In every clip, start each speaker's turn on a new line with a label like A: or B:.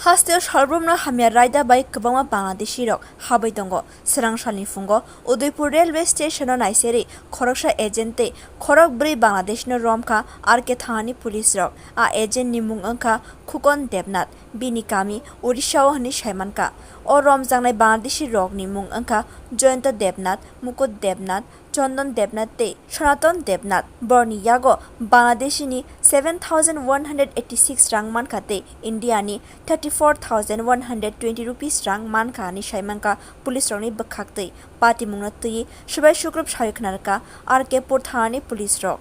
A: Hasteo Shalbrumna Hamia Raida by Kabama Bangladeshi Rock, Habaitongo, Serang Shalifungo, Udaipur Railway Station on Iseri, Khorok Agente, Khorok bwrwi Bangladesh no romkha Arke Thani Police Rock, A Agent Nimung Anka, Kukon Debnat, Bini Kami, Urisha Hani Shaimanka, or Romzangai Bangladeshi Rock Nimung Anka, Jointa Debnat, Mukut Debnat, Chondon Debnat Te, Shanaton Debnat, Borni Yago, Bangladeshi ni 7,186 rang mankate, India ni 34,120 rupees rang manka ni Shaimanka, Police Rock ni Bakakte, Party Mungatui, Shubai Shukrup Shayknarka, Arke Porthani Police Rock.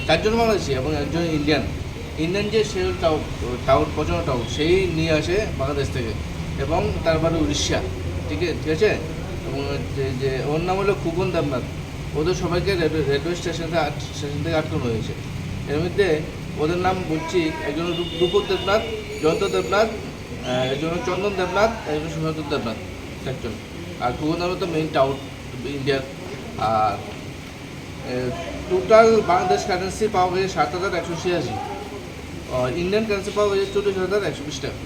B: চারজন বাংলাদেশি এবং একজন Indian যে সে tout পচানো tout সেই নিয়ে আসে বাংলাদেশ থেকে এবং তারপরে উড়িষ্যা ঠিক আছে এবং যে ওর নাম হলো খুকন দেবনাথ। ওদের সবাইকে রেলওয়ে স্টেশন থেকে আটকানো হয়েছে। এর মধ্যে ওদের নাম বলছি একজন রূপক দেবনাথ, জয়ন্ত দেবনাথ, একজন চন্দন দেবনাথ, একজন সুশান্ত দেবনাথ একজন। আর খুকন দেবনাথ তো মেইন টাউট ইন্ডিয়ার। আর টোটাল বাংলাদেশ কারেন্সি পাওয়া গেছে 7,186, ইন্ডিয়ান কারেন্সি পাওয়া গেছে 24,120 টাকা।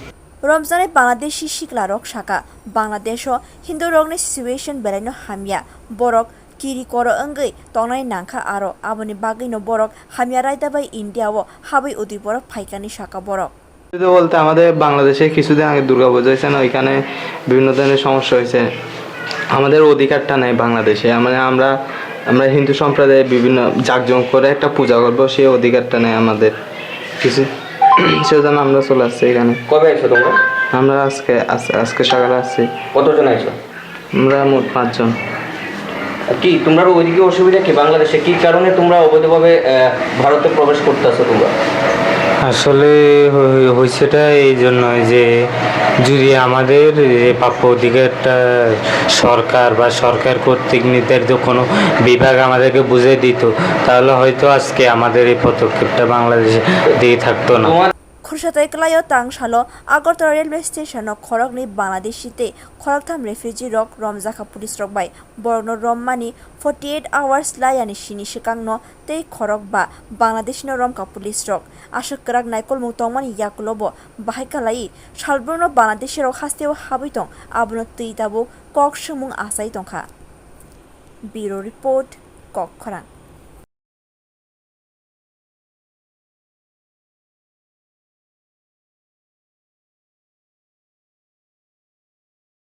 A: রমজানে বাংলাদেশি শিকলা রক শাখা বাংলাদেশ হিন্দু রগনি সিচুয়েশন বেলাইনো হামিয়া বরক কিরি কর অঙ্গৈ তংনাই নাংখা আরো আবনি বাগৈনো বরক হামিয়া রায়দা বাই ইন্ডিয়াও হাবৈ উদয়পুর ফাইকানি শাখা বরক।
C: বলতে আমাদের বাংলাদেশে কিছুদিন আগে দুর্গাপূজা হয়েছে না, ওইখানে বিভিন্ন ধরনের সমস্যা হয়েছে। আমাদের অধিকারটা নেই বাংলাদেশে, আমরা হিন্দু সম্প্রদায়ে বিভিন্ন জাঁকজমক করে একটা পূজা করবো, সেই অধিকারটা নেই আমাদের কিছু। সেজন্য আমরা চলে আসছি এখানে।
D: কবে আইছো তোমরা?
C: আমরা আজকে সকালে আসছি।
D: কতজন আইছো?
C: আমরা মোট 5 জন।
D: কি তোমরা ওইদিকে অসুবিধা কি বাংলাদেশে কি কারণে তোমরা অবৈধভাবে ভারতে প্রবেশ করতেছো তোমরা?
E: আসলে হয়েছেটা এই জন্য যে যদি আমাদের প্রাপ্য অধিকারটা সরকার বা সরকার কর্তৃক নির্ধারিত কোনো বিভাগ আমাদেরকে বুঝিয়ে দিত, তাহলে হয়তো আজকে আমাদের এই পদক্ষেপটা বাংলাদেশে দিয়ে থাকতো না।
A: খুরসাতাই ক্লাইও তাংশালো আগরতলা রেলওয়ে স্টেশন খরক নি বাংলাদেশিতে খরকথাম রেফিউজি রক রমজাখা পুলিশ রক বাই বরন রমমানি 48 আওয়ার্স লায়ানি সিনি সিকাংনো তেই খরক বা বাংলাদেশ ন রমকা পুলিশ রক আশক করাক নাইকল মুতংমানি ইয়াকুলব বাহাইকালাই সালব্রন বাংলাদেশের হাস্তেও হাবৈতং আবন তৈতাবো কক সমুং আসাই তংখা। ব্যুরো রিপোর্ট কক খরাং।